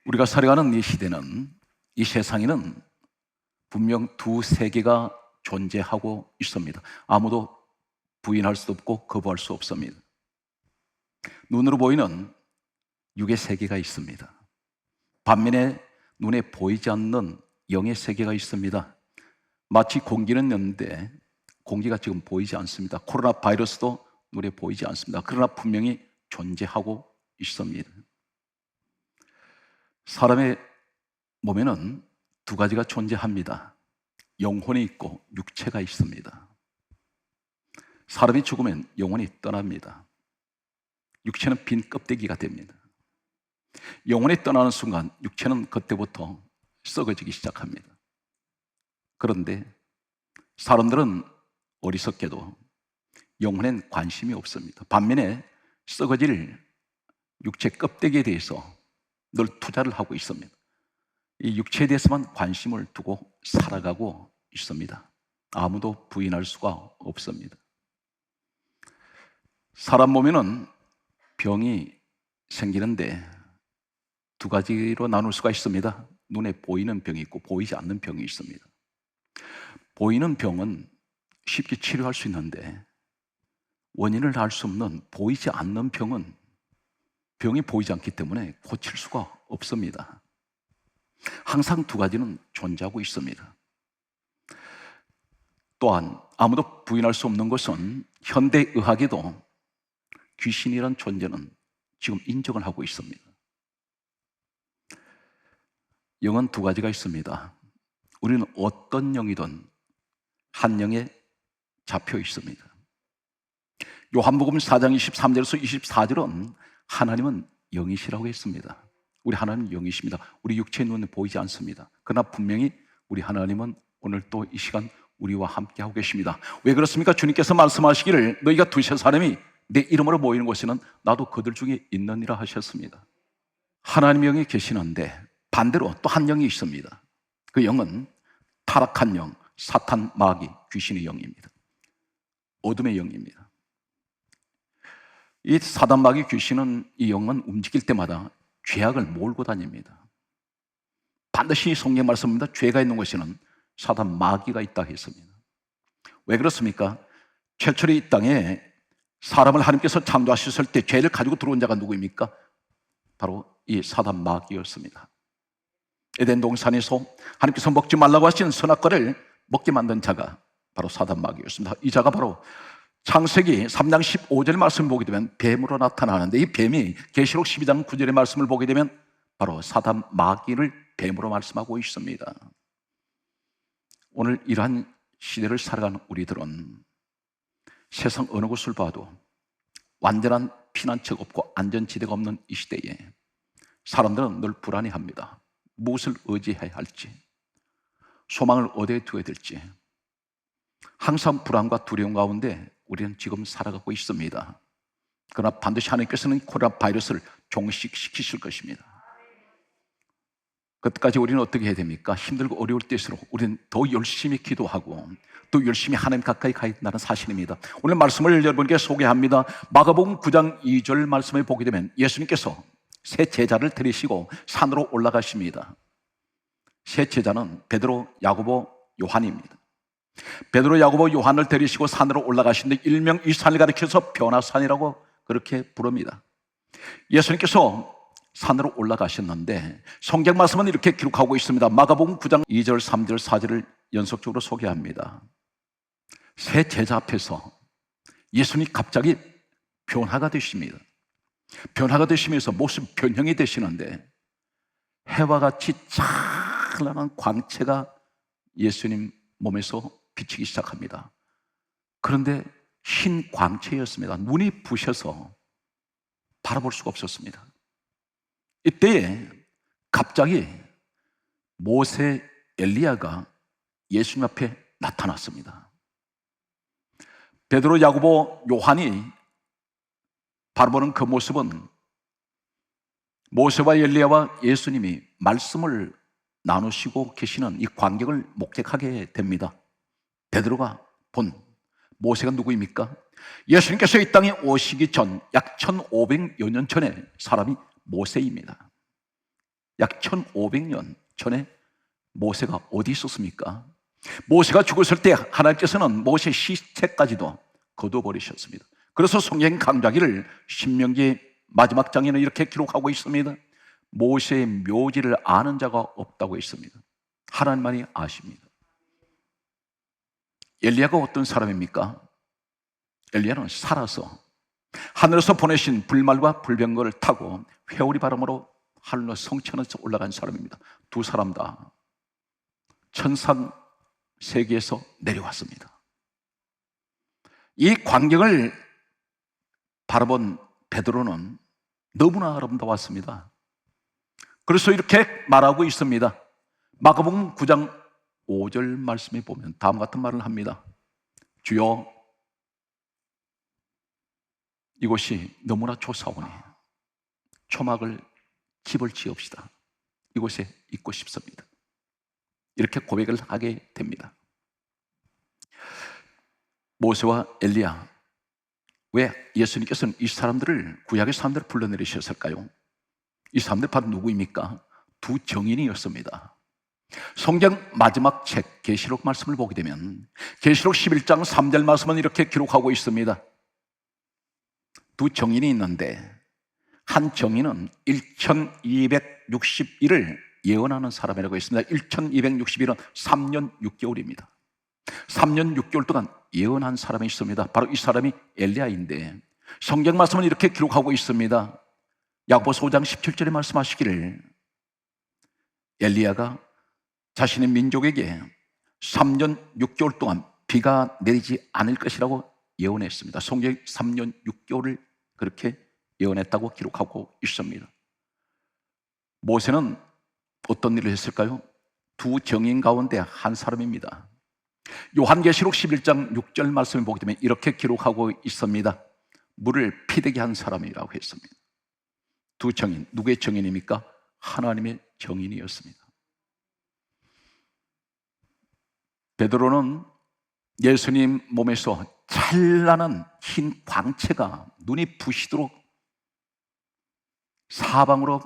우리가 살아가는 이 시대는, 이 세상에는 분명 두 세계가 존재하고 있습니다. 아무도 부인할 수 없고 거부할 수 없습니다. 눈으로 보이는 육의 세계가 있습니다. 반면에 눈에 보이지 않는 영의 세계가 있습니다. 마치 공기는 있는데 공기가 지금 보이지 않습니다. 코로나 바이러스도 눈에 보이지 않습니다. 그러나 분명히 존재하고 있습니다. 사람의 몸에는 두 가지가 존재합니다. 영혼이 있고 육체가 있습니다. 사람이 죽으면 영혼이 떠납니다. 육체는 빈 껍데기가 됩니다. 영혼이 떠나는 순간 육체는 그때부터 썩어지기 시작합니다. 그런데 사람들은 어리석게도 영혼엔 관심이 없습니다. 반면에 썩어질 육체 껍데기에 대해서 늘 투자를 하고 있습니다. 이 육체에 대해서만 관심을 두고 살아가고 있습니다. 아무도 부인할 수가 없습니다. 사람 몸에는 병이 생기는데 두 가지로 나눌 수가 있습니다. 눈에 보이는 병이 있고 보이지 않는 병이 있습니다. 보이는 병은 쉽게 치료할 수 있는데 원인을 알 수 없는 보이지 않는 병은 병이 보이지 않기 때문에 고칠 수가 없습니다. 항상 두 가지는 존재하고 있습니다. 또한 아무도 부인할 수 없는 것은 현대의학에도 귀신이란 존재는 지금 인정을 하고 있습니다. 영은 두 가지가 있습니다. 우리는 어떤 영이든 한 영에 잡혀 있습니다. 요한복음 4장 23절에서 24절은 하나님은 영이시라고 했습니다. 우리 하나님은 영이십니다. 우리 육체의 눈에 보이지 않습니다. 그러나 분명히 우리 하나님은 오늘 또 이 시간 우리와 함께 하고 계십니다. 왜 그렇습니까? 주님께서 말씀하시기를 너희가 두세 사람이 내 이름으로 모이는 곳에는 나도 그들 중에 있느니라 하셨습니다. 하나님 영이 계시는데 반대로 또 한 영이 있습니다. 그 영은 타락한 영, 사탄, 마귀, 귀신의 영입니다. 어둠의 영입니다. 이 사단, 마귀, 귀신은 이 영은 움직일 때마다 죄악을 몰고 다닙니다. 반드시 성경 말씀입니다. 죄가 있는 곳에는 사단, 마귀가 있다 했습니다. 왜 그렇습니까? 최초로 이 땅에 사람을 하나님께서 창조하셨을 때 죄를 가지고 들어온 자가 누구입니까? 바로 이 사단, 마귀였습니다. 에덴 동산에서 하나님께서 먹지 말라고 하신 선악과를 먹게 만든 자가 바로 사단, 마귀였습니다. 이 자가 바로 창세기 3장 15절의 말씀을 보게 되면 뱀으로 나타나는데 이 뱀이 계시록 12장 9절의 말씀을 보게 되면 바로 사단, 마귀를 뱀으로 말씀하고 있습니다. 오늘 이러한 시대를 살아가는 우리들은 세상 어느 곳을 봐도 완전한 피난처가 없고 안전지대가 없는 이 시대에 사람들은 늘 불안해합니다. 무엇을 의지해야 할지, 소망을 어디에 두어야 될지 항상 불안과 두려움 가운데 우리는 지금 살아가고 있습니다. 그러나 반드시 하나님께서는 코로나 바이러스를 종식시키실 것입니다. 그때까지 우리는 어떻게 해야 됩니까? 힘들고 어려울 때일수록 우리는 더 열심히 기도하고 또 열심히 하나님 가까이 가야 된다는 사실입니다. 오늘 말씀을 여러분께 소개합니다. 마가복음 9장 2절 말씀을 보게 되면 예수님께서 세 제자를 데리시고 산으로 올라가십니다. 세 제자는 베드로, 야고보, 요한입니다. 베드로, 야고보, 요한을 데리시고 산으로 올라가시는데 일명 이 산을 가리켜서 변화산이라고 그렇게 부릅니다. 예수님께서 산으로 올라가셨는데 성경 말씀은 이렇게 기록하고 있습니다. 마가복음 9장 2절, 3절, 4절을 연속적으로 소개합니다. 세 제자 앞에서 예수님이 갑자기 변화가 되십니다. 변화가 되시면서 모습 변형이 되시는데 해와 같이 찬란한 광채가 예수님 몸에서 비치기 시작합니다. 그런데 흰 광채였습니다. 눈이 부셔서 바라볼 수가 없었습니다. 이때에 갑자기 모세, 엘리야가 예수님 앞에 나타났습니다. 베드로, 야고보, 요한이 바라보는 그 모습은 모세와 엘리야와 예수님이 말씀을 나누시고 계시는 이 광경을 목격하게 됩니다. 베드로가 본 모세가 누구입니까? 예수님께서 이 땅에 오시기 전 약 1500여 년 전에 사람이 모세입니다. 약 1500년 전에 모세가 어디 있었습니까? 모세가 죽었을 때 하나님께서는 모세의 시체까지도 거둬버리셨습니다. 그래서 성경 강좌기를 신명기 마지막 장에는 이렇게 기록하고 있습니다. 모세의 묘지를 아는 자가 없다고 했습니다. 하나님만이 아십니다. 엘리야가 어떤 사람입니까? 엘리야는 살아서 하늘에서 보내신 불말과 불병거를 타고 회오리 바람으로 하늘로 성천에서 올라간 사람입니다. 두 사람 다 천상 세계에서 내려왔습니다. 이 광경을 바라본 베드로는 너무나 아름다웠습니다. 그래서 이렇게 말하고 있습니다. 마가복음 9장 5절 말씀에 보면 다음 같은 말을 합니다. 주여, 이곳이 너무나 좋사오니 초막을 집을 지읍시다. 이곳에 있고 싶습니다. 이렇게 고백을 하게 됩니다. 모세와 엘리야, 왜 예수님께서는 이 사람들을, 구약의 사람들을 불러내리셨을까요? 이 사람들 바로 누구입니까? 두 정인이었습니다. 성경 마지막 책 계시록 말씀을 보게 되면 계시록 11장 3절 말씀은 이렇게 기록하고 있습니다. 두 정인이 있는데 한 정인은 1261을 예언하는 사람이라고 했습니다. 1261은 3년 6개월입니다. 3년 6개월 동안 예언한 사람이 있습니다. 바로 이 사람이 엘리야인데 성경 말씀은 이렇게 기록하고 있습니다. 야고보서 5장 17절에 말씀하시기를 엘리야가 자신의 민족에게 3년 6개월 동안 비가 내리지 않을 것이라고 예언했습니다. 성경이 3년 6개월을 그렇게 예언했다고 기록하고 있습니다. 모세는 어떤 일을 했을까요? 두 정인 가운데 한 사람입니다. 요한계시록 11장 6절 말씀을 보게 되면 이렇게 기록하고 있습니다. 물을 피되게 한 사람이라고 했습니다. 두 정인, 누구의 정인입니까? 하나님의 정인이었습니다. 베드로는 예수님 몸에서 찬란한 흰 광채가 눈이 부시도록 사방으로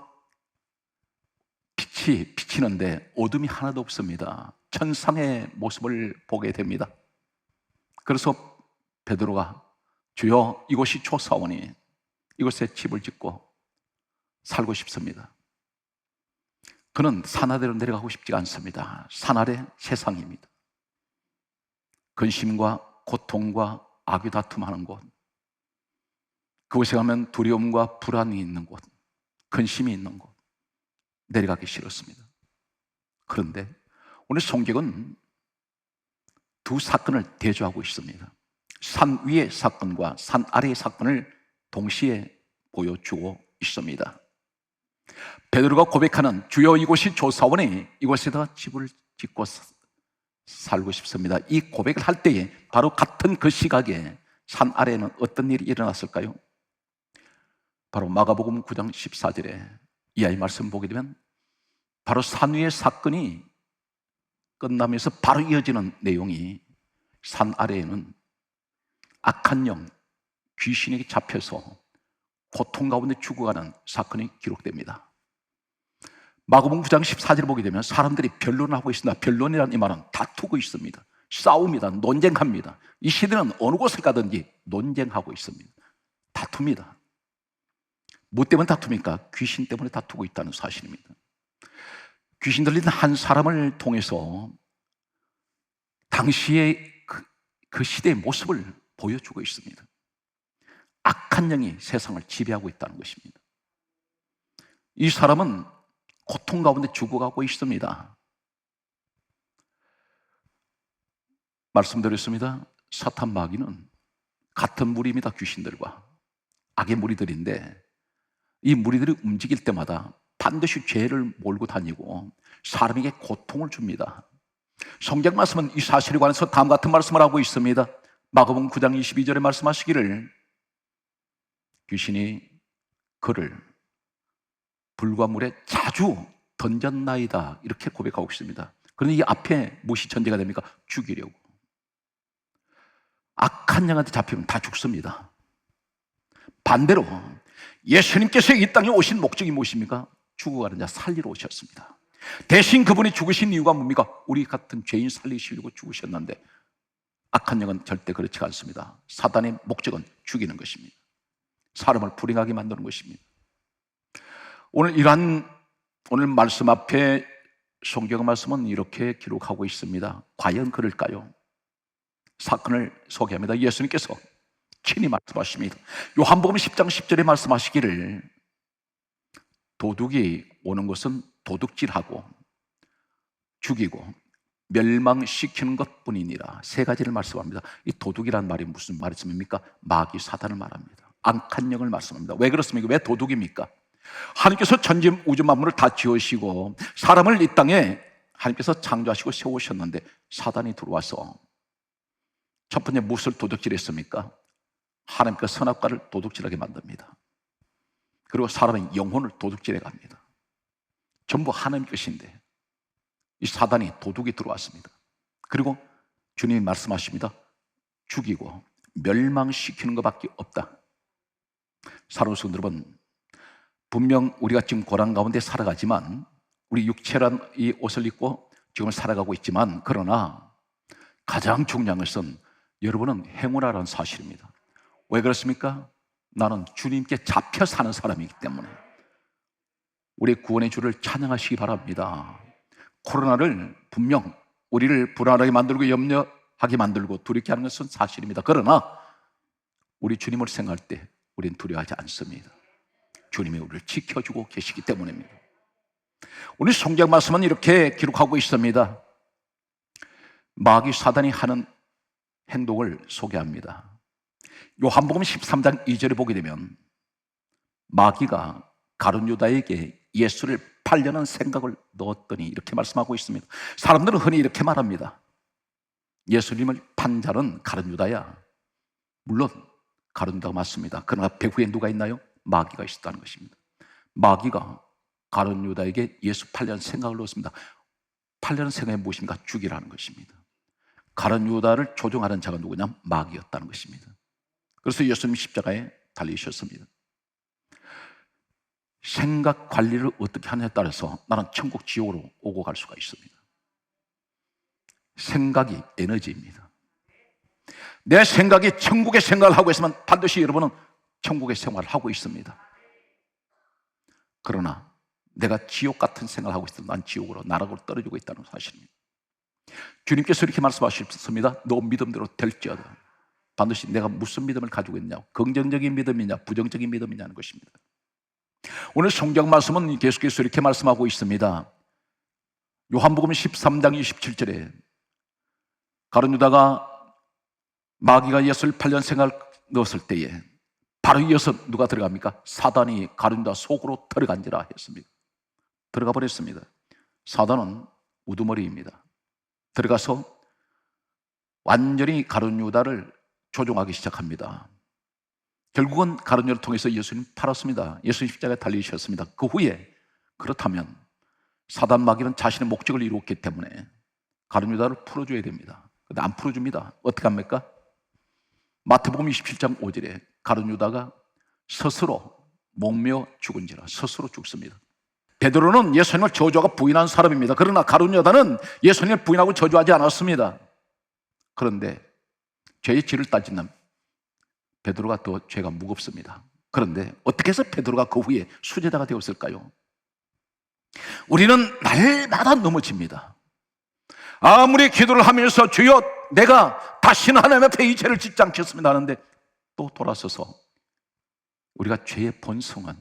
빛이 비치는데 어둠이 하나도 없습니다. 천상의 모습을 보게 됩니다. 그래서 베드로가 주여, 이곳이 좋사오니 이곳에 집을 짓고 살고 싶습니다. 그는 산 아래로 내려가고 싶지가 않습니다. 산 아래 세상입니다. 근심과 고통과 악의 다툼하는 곳, 그곳에 가면 두려움과 불안이 있는 곳, 근심이 있는 곳, 내려가기 싫었습니다. 그런데 오늘 성경은 두 사건을 대조하고 있습니다. 산 위의 사건과 산 아래의 사건을 동시에 보여주고 있습니다. 베드로가 고백하는 주여, 이곳이 좋사오니 이곳에다 집을 짓고 살고 싶습니다. 이 고백을 할 때에 바로 같은 그 시각에 산 아래에는 어떤 일이 일어났을까요? 바로 마가복음 9장 14절에 이하의 말씀 보게 되면 바로 산 위의 사건이 끝나면서 바로 이어지는 내용이 산 아래에는 악한 영, 귀신에게 잡혀서 고통 가운데 죽어가는 사건이 기록됩니다. 마가복음 9장 14절을 보게 되면 사람들이 변론을 하고 있습니다. 변론이라는 이 말은 다투고 있습니다. 싸웁니다. 논쟁합니다. 이 시대는 어느 곳을 가든지 논쟁하고 있습니다. 다툽니다. 뭐 때문에 다툽니까? 귀신 때문에 다투고 있다는 사실입니다. 귀신 들린 한 사람을 통해서 당시의 그 시대의 모습을 보여주고 있습니다. 악한 영이 세상을 지배하고 있다는 것입니다. 이 사람은 고통 가운데 죽어가고 있습니다. 말씀드렸습니다. 사탄 마귀는 같은 무리입니다. 귀신들과 악의 무리들인데 이 무리들이 움직일 때마다 반드시 죄를 몰고 다니고 사람에게 고통을 줍니다. 성경 말씀은 이 사실에 관해서 다음 같은 말씀을 하고 있습니다. 마가복음 9장 22절에 말씀하시기를 귀신이 그를 불과 물에 자주 던졌나이다, 이렇게 고백하고 있습니다. 그런데 이 앞에 무엇이 전제가 됩니까? 죽이려고. 악한 영한테 잡히면 다 죽습니다. 반대로 예수님께서 이 땅에 오신 목적이 무엇입니까? 죽어가는 자 살리러 오셨습니다. 대신 그분이 죽으신 이유가 뭡니까? 우리 같은 죄인 살리시려고 죽으셨는데 악한 영은 절대 그렇지 않습니다. 사단의 목적은 죽이는 것입니다. 사람을 불행하게 만드는 것입니다. 오늘 말씀 앞에 성경 말씀은 이렇게 기록하고 있습니다. 과연 그럴까요? 사건을 소개합니다. 예수님께서 친히 말씀하십니다. 요한복음 10장 10절에 말씀하시기를 도둑이 오는 것은 도둑질하고 죽이고 멸망시키는 것뿐이니라. 세 가지를 말씀합니다. 이 도둑이라는 말이 무슨 말씀입니까? 마귀 사단을 말합니다. 악한 영을 말씀합니다. 왜 그렇습니까? 왜 도둑입니까? 하나님께서 전지 우주 만물을 다 지으시고 사람을 이 땅에 하나님께서 창조하시고 세우셨는데 사단이 들어와서 첫 번째 무엇을 도둑질했습니까? 하나님께서 선악과를 도둑질하게 만듭니다. 그리고 사람의 영혼을 도둑질해 갑니다. 전부 하나님 것인데 이 사단이 도둑이 들어왔습니다. 그리고 주님이 말씀하십니다. 죽이고 멸망시키는 것밖에 없다. 사랑하는 성도 여러분, 분명 우리가 지금 고난 가운데 살아가지만 우리 육체란 이 옷을 입고 지금 살아가고 있지만 그러나 가장 중요한 것은 여러분은 행운아라는 사실입니다. 왜 그렇습니까? 나는 주님께 잡혀 사는 사람이기 때문에 우리 구원의 주를 찬양하시기 바랍니다. 코로나를 분명 우리를 불안하게 만들고 염려하게 만들고 두렵게 하는 것은 사실입니다. 그러나 우리 주님을 생각할 때 우리는 두려워하지 않습니다. 주님이 우리를 지켜주고 계시기 때문입니다. 오늘 성경 말씀은 이렇게 기록하고 있습니다. 마귀 사단이 하는 행동을 소개합니다. 요한복음 13장 2절에 보게 되면 마귀가 가룟 유다에게 예수를 팔려는 생각을 넣었더니 이렇게 말씀하고 있습니다. 사람들은 흔히 이렇게 말합니다. 예수님을 판 자는 가룟 유다야. 물론 가룟 유다가 맞습니다. 그러나 배후에 누가 있나요? 마귀가 있었다는 것입니다. 마귀가 가룟 유다에게 예수 팔려는 생각을 넣었습니다. 팔려는 생각이 무엇입니까? 죽이라는 것입니다. 가룟 유다를 조종하는 자가 누구냐? 마귀였다는 것입니다. 그래서 예수님 십자가에 달리셨습니다. 생각 관리를 어떻게 하느냐에 따라서 나는 천국 지옥으로 오고 갈 수가 있습니다. 생각이 에너지입니다. 내 생각이 천국의 생각을 하고 있으면 반드시 여러분은 천국의 생활을 하고 있습니다. 그러나 내가 지옥 같은 생각을 하고 있으면 난 지옥으로 나락으로 떨어지고 있다는 사실입니다. 주님께서 이렇게 말씀하셨습니다. 너 믿음대로 될지어다. 반드시 내가 무슨 믿음을 가지고 있냐, 긍정적인 믿음이냐 부정적인 믿음이냐는 것입니다. 오늘 성경 말씀은 계속해서 이렇게 말씀하고 있습니다. 요한복음 13장 27절에 가룟 유다가 마귀가 예수를 팔려는 생각을 넣었을 때에 바로 이어서 누가 들어갑니까? 사단이 가룟 유다 속으로 들어간지라 했습니다. 들어가 버렸습니다. 사단은 우두머리입니다. 들어가서 완전히 가룟 유다를 조종하기 시작합니다. 결국은 가룟 유다를 통해서 예수님 팔았습니다. 예수님 십자가에 달리셨습니다. 그 후에 그렇다면 사단 마귀는 자신의 목적을 이루었기 때문에 가룟 유다를 풀어줘야 됩니다. 근데 안 풀어줍니다. 어떻게 합니까? 마태복음 27장 5절에 가룟 유다가 스스로 목며 죽은지라 스스로 죽습니다. 베드로는 예수님을 저주하고 부인한 사람입니다. 그러나 가룟 유다는 예수님을 부인하고 저주하지 않았습니다. 그런데 죄의 질을 따지면 베드로가 더 죄가 무겁습니다. 그런데 어떻게 해서 베드로가 그 후에 수제자가 되었을까요? 우리는 날마다 넘어집니다. 아무리 기도를 하면서 주여 내가 다시는 하나님 앞에 이 죄를 짓지 않겠습니다 하는데 또 돌아서서 우리가 죄의 본성은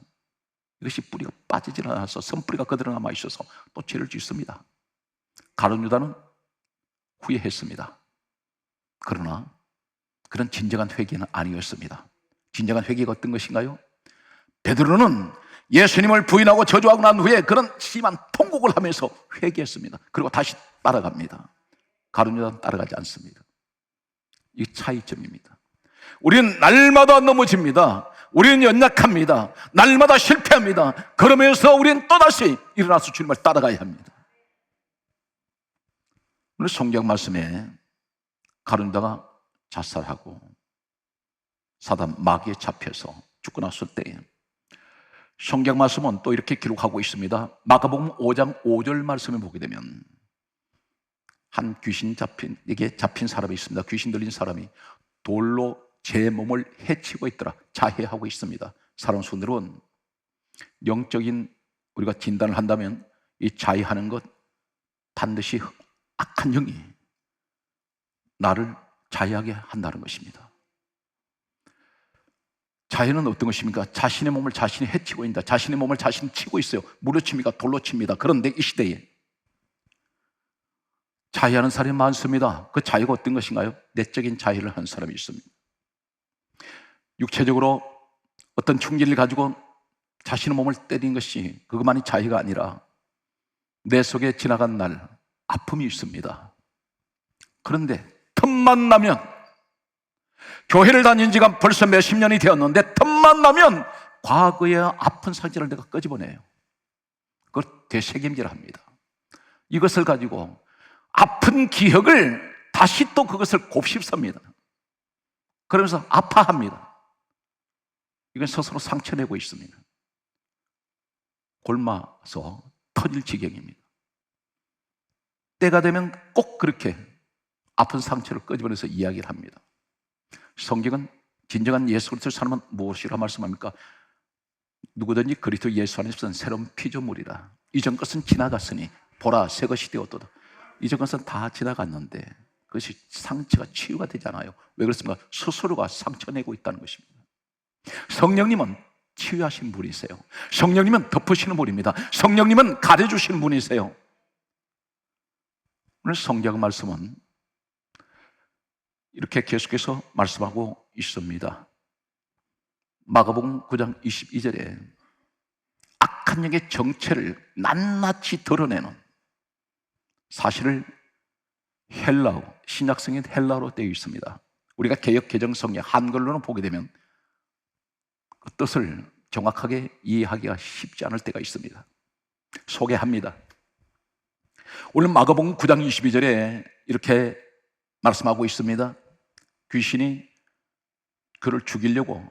이것이 뿌리가 빠지질 않아서 선뿌리가 그대로 남아 있어서 또 죄를 짓습니다. 가룟 유다는 후회했습니다. 그러나 그런 진정한 회개는 아니었습니다. 진정한 회개가 어떤 것인가요? 베드로는 예수님을 부인하고 저주하고 난 후에 그런 심한 통곡을 하면서 회개했습니다. 그리고 다시 따라갑니다. 가룟 유다는 따라가지 않습니다. 이 차이점입니다. 우리는 날마다 넘어집니다. 우리는 연약합니다. 날마다 실패합니다. 그러면서 우리는 또다시 일어나서 주님을 따라가야 합니다. 오늘 성경 말씀에 가룟 유다가 자살하고 사단 마귀에 잡혀서 죽고 났을 때에 성경 말씀은 또 이렇게 기록하고 있습니다. 마가복음 5장 5절 말씀을 보게 되면 한 이게 잡힌 사람이 있습니다. 귀신 들린 사람이 돌로 제 몸을 해치고 있더라. 자해하고 있습니다. 사람 손으로는 영적인 우리가 진단을 한다면 이 자해하는 것 반드시 악한 영이 나를 자해하게 한다는 것입니다. 자해는 어떤 것입니까? 자신의 몸을 자신이 해치고 있다. 자신의 몸을 자신이 치고 있어요. 무료 칩니까? 돌로 칩니다. 그런데 이 시대에 자해하는 사람이 많습니다. 그 자해가 어떤 것인가요? 내적인 자해를 하는 사람이 있습니다. 육체적으로 어떤 충기를 가지고 자신의 몸을 때리는 것이 그것만이 자해가 아니라 내 속에 지나간 날 아픔이 있습니다. 그런데 틈만 나면, 교회를 다닌 지가 벌써 몇십 년이 되었는데 틈만 나면 과거의 아픈 상처를 내가 끄집어내요. 그걸 되새김질합니다. 이것을 가지고 아픈 기억을 다시 또 그것을 곱씹습니다. 그러면서 아파합니다. 이건 스스로 상처내고 있습니다. 골마서 터질 지경입니다. 때가 되면 꼭 그렇게 아픈 상처를 끄집어내서 이야기를 합니다. 성경은 진정한 예수 그리스도의 사람은 무엇이라 말씀합니까? 누구든지 그리스도 예수 안에서는 새로운 피조물이라. 이전 것은 지나갔으니 보라 새 것이 되었도다. 이전 것은 다 지나갔는데 그것이 상처가 치유가 되잖아요. 왜 그렇습니까? 스스로가 상처내고 있다는 것입니다. 성령님은 치유하신 분이세요. 성령님은 덮으시는 분입니다. 성령님은 가려주시는 분이세요. 오늘 성경 말씀은 이렇게 계속해서 말씀하고 있습니다. 마가복음 9장 22절에 악한 영의 정체를 낱낱이 드러내는 사실을 헬라어, 신약성인 헬라어로 되어 있습니다. 우리가 개역 개정 성경 한글로는 보게 되면 그 뜻을 정확하게 이해하기가 쉽지 않을 때가 있습니다. 소개합니다. 오늘 마가복음 9장 22절에 이렇게 말씀하고 있습니다. 귀신이 그를 죽이려고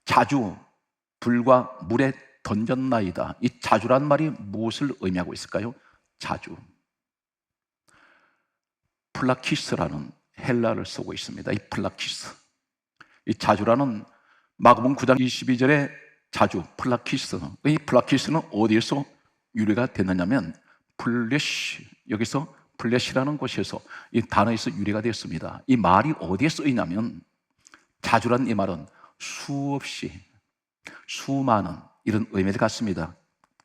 자주 불과 물에 던졌나이다. 이 자주란 말이 무엇을 의미하고 있을까요? 자주, 플라키스라는 헬라어를 쓰고 있습니다. 이 플라키스, 이 자주라는 마가복음 9장 22절에 자주, 플라키스, 이 플라키스는 어디에서 유래가 됐느냐면 플래시, 여기서 플래시라는 곳에서 이 단어에서 유래가 되었습니다. 이 말이 어디에 쓰이냐면 자주라는 이 말은 수없이, 수많은 이런 의미를 갖습니다.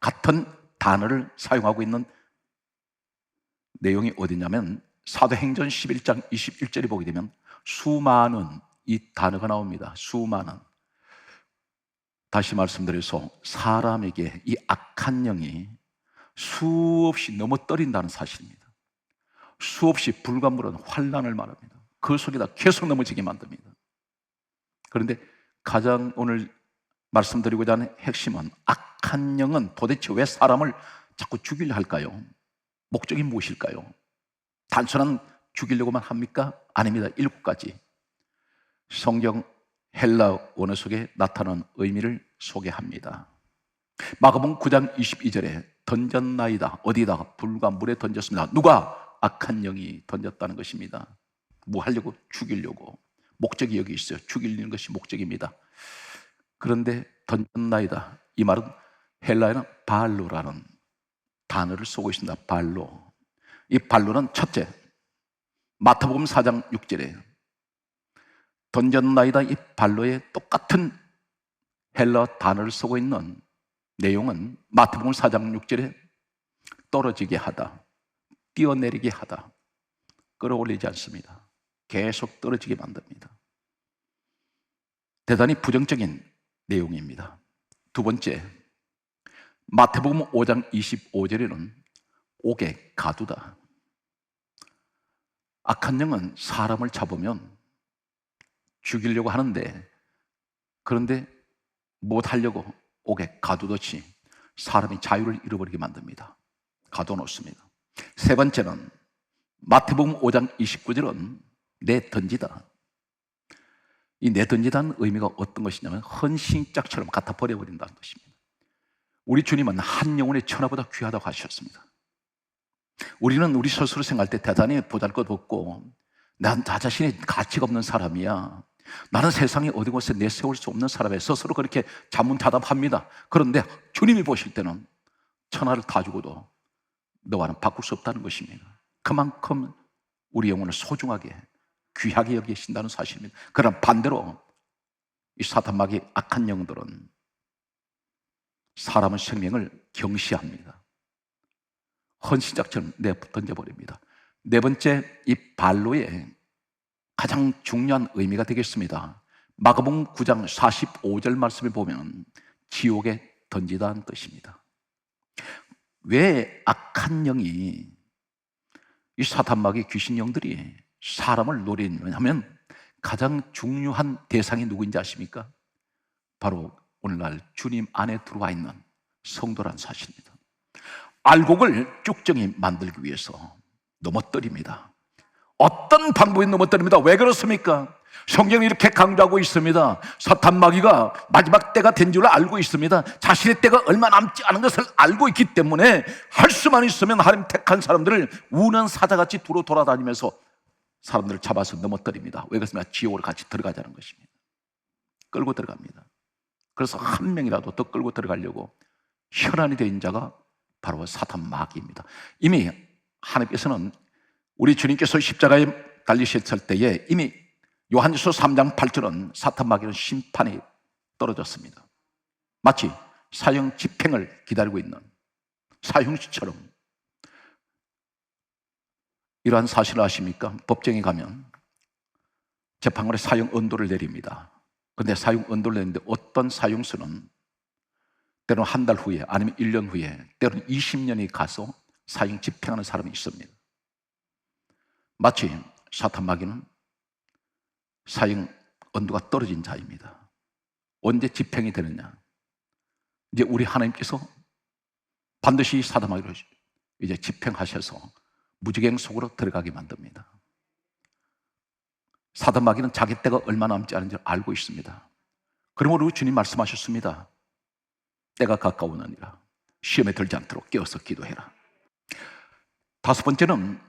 같은 단어를 사용하고 있는 내용이 어디냐면 사도행전 11장 21절에 보게 되면 수많은 이 단어가 나옵니다. 수많은. 다시 말씀드려서 사람에게 이 악한 영이 수없이 넘어뜨린다는 사실입니다. 수없이 불가물한 환난을 말합니다. 그 속에다 계속 넘어지게 만듭니다. 그런데 가장 오늘 말씀드리고자 하는 핵심은 악한 영은 도대체 왜 사람을 자꾸 죽이려 할까요? 목적이 무엇일까요? 단순한 죽이려고만 합니까? 아닙니다. 7가지 성경 헬라 원어 속에 나타나는 의미를 소개합니다. 마가복음 9장 22절에 던졌나이다. 어디다가? 불과 물에 던졌습니다. 누가? 악한 영이 던졌다는 것입니다. 뭐 하려고? 죽이려고. 목적이 여기 있어요. 죽이려는 것이 목적입니다. 그런데 던졌나이다. 이 말은 헬라어는 발로라는 단어를 쓰고 있습니다. 발로. 이 발로는 첫째, 마태복음 4장 6절에 던졌나이다. 이 발로의 똑같은 헬라어 단어를 쓰고 있는 내용은 마태복음 4장 6절에 떨어지게 하다, 뛰어내리게 하다, 끌어올리지 않습니다. 계속 떨어지게 만듭니다. 대단히 부정적인 내용입니다. 두 번째, 마태복음 5장 25절에는 옥에 가두다. 악한 영은 사람을 잡으면 죽이려고 하는데, 그런데 못하려고 옥에 가두듯이 사람이 자유를 잃어버리게 만듭니다. 가둬놓습니다. 세 번째는 마태복음 5장 29절은 내던지다. 이 내던지다는 의미가 어떤 것이냐면 헌신짝처럼 갖다 버려버린다는 것입니다. 우리 주님은 한 영혼의 천하보다 귀하다고 하셨습니다. 우리는 우리 스스로 생각할 때 대단히 보잘것없고 나 자신이 가치가 없는 사람이야, 나는 세상에 어디 곳에 내세울 수 없는 사람에 스스로 그렇게 자문자답합니다. 그런데 주님이 보실 때는 천하를 다 주고도 너와는 바꿀 수 없다는 것입니다. 그만큼 우리 영혼을 소중하게 귀하게 여기신다는 사실입니다. 그러나 반대로 이 사탄마귀 악한 영들은 사람의 생명을 경시합니다. 헌신작처럼 던져버립니다. 네 번째, 이 발로의 가장 중요한 의미가 되겠습니다. 마가복음 9장 45절 말씀을 보면 지옥에 던지다는 뜻입니다. 왜 악한 영이, 이 사탄마귀 귀신 영들이 사람을 노리느냐 하면 가장 중요한 대상이 누구인지 아십니까? 바로 오늘날 주님 안에 들어와 있는 성도란 사실입니다. 알곡을 쭉정이 만들기 위해서 넘어뜨립니다. 어떤 방법이 넘어뜨립니다. 왜 그렇습니까? 성경이 이렇게 강조하고 있습니다. 사탄마귀가 마지막 때가 된 줄 알고 있습니다. 자신의 때가 얼마 남지 않은 것을 알고 있기 때문에 할 수만 있으면 하나님 택한 사람들을 우는 사자같이 두루 돌아다니면서 사람들을 잡아서 넘어뜨립니다. 왜 그렇습니까? 지옥으로 같이 들어가자는 것입니다. 끌고 들어갑니다. 그래서 한 명이라도 더 끌고 들어가려고 혈안이 된 자가 바로 사탄마귀입니다. 이미 하나님께서는 우리 주님께서 십자가에 달리셨을 때에 이미 요한일서 3장 8절은 사탄마귀는 심판이 떨어졌습니다. 마치 사형 집행을 기다리고 있는 사형시처럼. 이러한 사실을 아십니까? 법정에 가면 재판관에 사형 언도를 내립니다. 그런데 사형 언도를 내리는데 어떤 사형수는 때로는 한 달 후에 아니면 1년 후에 때로는 20년이 가서 사형 집행하는 사람이 있습니다. 마치 사탄마귀는 사형 언도가 떨어진 자입니다. 언제 집행이 되느냐? 이제 우리 하나님께서 반드시 사탄마귀를 이제 집행하셔서 무지갱 속으로 들어가게 만듭니다. 사탄마귀는 자기 때가 얼마 남지 않은지 알고 있습니다. 그러므로 주님 말씀하셨습니다. 때가 가까우느니라. 시험에 들지 않도록 깨어서 기도해라. 다섯 번째는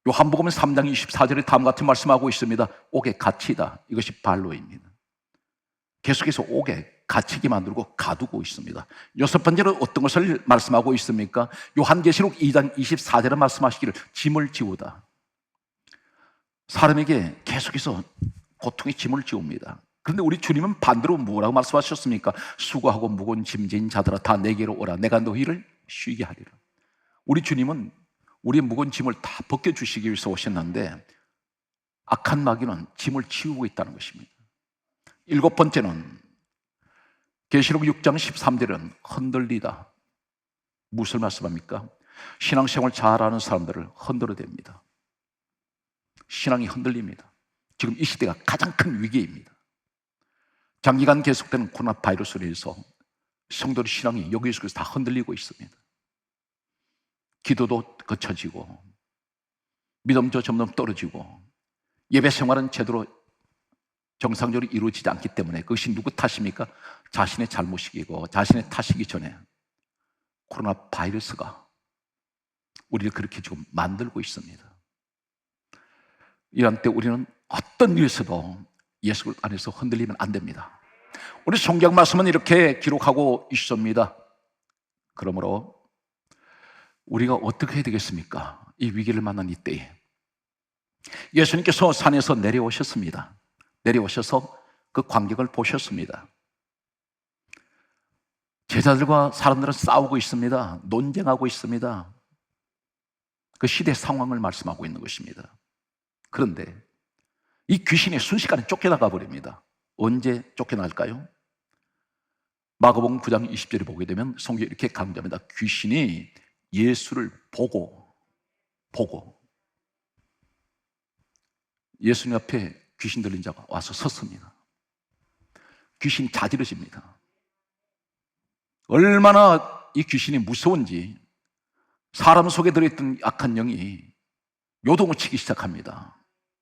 요한복음 3장 24절에 다음 같은 말씀하고 있습니다. 옥에 갇히다. 이것이 발로입니다. 계속해서 옥에 갇히게 만들고 가두고 있습니다. 여섯 번째로 어떤 것을 말씀하고 있습니까? 요한계시록 2장 24절에 말씀하시기를 짐을 지우다. 사람에게 계속해서 고통의 짐을 지웁니다. 그런데 우리 주님은 반대로 뭐라고 말씀하셨습니까? 수고하고 무거운 짐진 자들아 다 내게로 오라. 내가 너희를 쉬게 하리라. 우리 주님은 우리의 무거운 짐을 다 벗겨주시기 위해서 오셨는데 악한 마귀는 짐을 치우고 있다는 것입니다. 일곱 번째는 계시록 6장 13절은 흔들리다. 무엇을 말씀합니까? 신앙생활 잘하는 사람들을 흔들어댑니다. 신앙이 흔들립니다. 지금 이 시대가 가장 큰 위기입니다. 장기간 계속되는 코로나 바이러스로 인해서 성도의 신앙이 여기저기서 다 흔들리고 있습니다. 기도도 거쳐지고 믿음도 점점 떨어지고 예배 생활은 제대로 정상적으로 이루어지지 않기 때문에 그것이 누구 탓입니까? 자신의 잘못이고 자신의 탓이기 전에 코로나 바이러스가 우리를 그렇게 지금 만들고 있습니다. 이런 때 우리는 어떤 일에서도 예수 안에서 흔들리면 안 됩니다. 우리 성경 말씀은 이렇게 기록하고 있습니다. 그러므로 우리가 어떻게 해야 되겠습니까? 이 위기를 만난 이때에 예수님께서 산에서 내려오셨습니다. 내려오셔서 그 광경을 보셨습니다. 제자들과 사람들은 싸우고 있습니다. 논쟁하고 있습니다. 그 시대 상황을 말씀하고 있는 것입니다. 그런데 이 귀신이 순식간에 쫓겨나가 버립니다. 언제 쫓겨날까요? 마가복음 9장 20절에 보게 되면 성경이 이렇게 강조합니다. 귀신이 예수를 보고 예수님 앞에 귀신 들린 자가 와서 섰습니다. 귀신이 자지러집니다. 얼마나 이 귀신이 무서운지 사람 속에 들어있던 악한 영이 요동을 치기 시작합니다.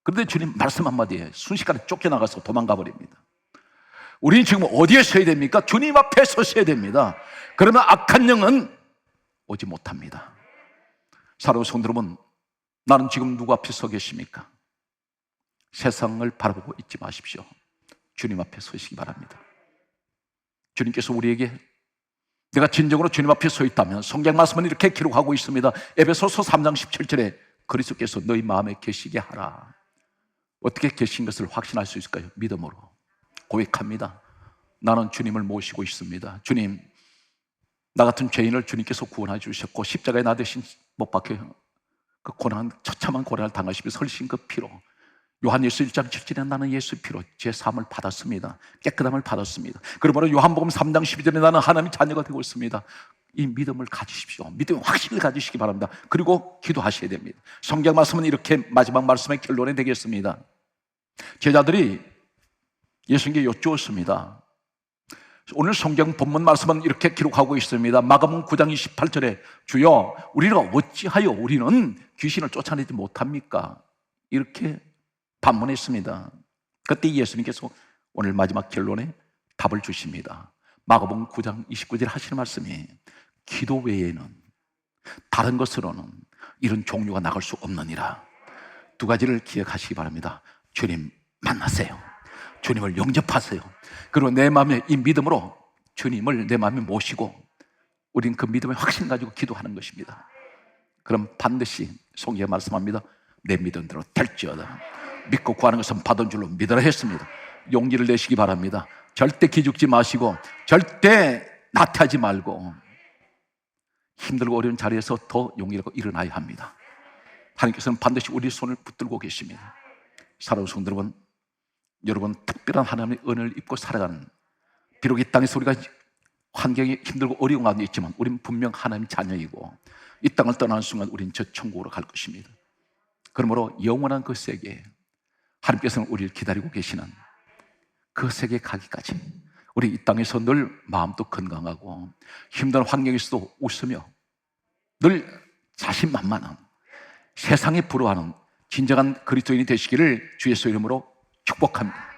그런데 주님 말씀 한마디에 순식간에 쫓겨나가서 도망가 버립니다. 우리는 지금 어디에 서야 됩니까? 주님 앞에 서셔야 됩니다. 그러면 악한 영은 오지 못합니다. 사랑하는 성도 여러분, 나는 지금 누구 앞에 서 계십니까? 세상을 바라보고 있지 마십시오. 주님 앞에 서시기 바랍니다. 주님께서 우리에게 내가 진정으로 주님 앞에 서 있다면 성경 말씀은 이렇게 기록하고 있습니다. 에베소서 3장 17절에 그리스도께서 너희 마음에 계시게 하라. 어떻게 계신 것을 확신할 수 있을까요? 믿음으로 고백합니다. 나는 주님을 모시고 있습니다. 주님, 나 같은 죄인을 주님께서 구원해 주셨고 십자가에 나 대신 못 박혀 그 고난, 처참한 고난을 당하시며 설신 그 피로, 요한일서 1장 7절에 나는 예수 피로 제 사함을 받았습니다. 깨끗함을 받았습니다. 그러므로 요한복음 3장 12절에 나는 하나님의 자녀가 되고 있습니다. 이 믿음을 가지십시오. 믿음의 확신을 가지시기 바랍니다. 그리고 기도하셔야 됩니다. 성경 말씀은 이렇게 마지막 말씀의 결론이 되겠습니다. 제자들이 예수님께 여쭈었습니다. 오늘 성경 본문 말씀은 이렇게 기록하고 있습니다. 마가복음 9장 28절에 주여 우리가 어찌하여 우리는 귀신을 쫓아내지 못합니까? 이렇게 반문했습니다. 그때 예수님께서 오늘 마지막 결론에 답을 주십니다. 마가복음 9장 29절 하시는 말씀이 기도 외에는 다른 것으로는 이런 종류가 나갈 수 없느니라. 두 가지를 기억하시기 바랍니다. 주님 만나세요. 주님을 영접하세요. 그리고 내 마음에 이 믿음으로 주님을 내 마음에 모시고 우린 그 믿음의 확신 가지고 기도하는 것입니다. 그럼 반드시 성경에 말씀합니다. 내 믿음대로 될지어다. 믿고 구하는 것은 받은 줄로 믿으라 했습니다. 용기를 내시기 바랍니다. 절대 기죽지 마시고 절대 나태하지 말고 힘들고 어려운 자리에서 더 용기를 내고 일어나야 합니다. 하나님께서는 반드시 우리 손을 붙들고 계십니다. 사랑하는 성도 여러분 특별한 하나님의 은혜를 입고 살아가는, 비록 이 땅에서 우리가 환경이 힘들고 어려운 가운데 있지만 우리는 분명 하나님의 자녀이고 이 땅을 떠나는 순간 우리는 저 천국으로 갈 것입니다. 그러므로 영원한 그 세계에 하나님께서는 우리를 기다리고 계시는 그 세계에 가기까지 우리 이 땅에서 늘 마음도 건강하고 힘든 환경에서도 웃으며 늘 자신만만한, 세상에 부러워하는 진정한 그리스도인이 되시기를 주 예수의 이름으로 축복합니다.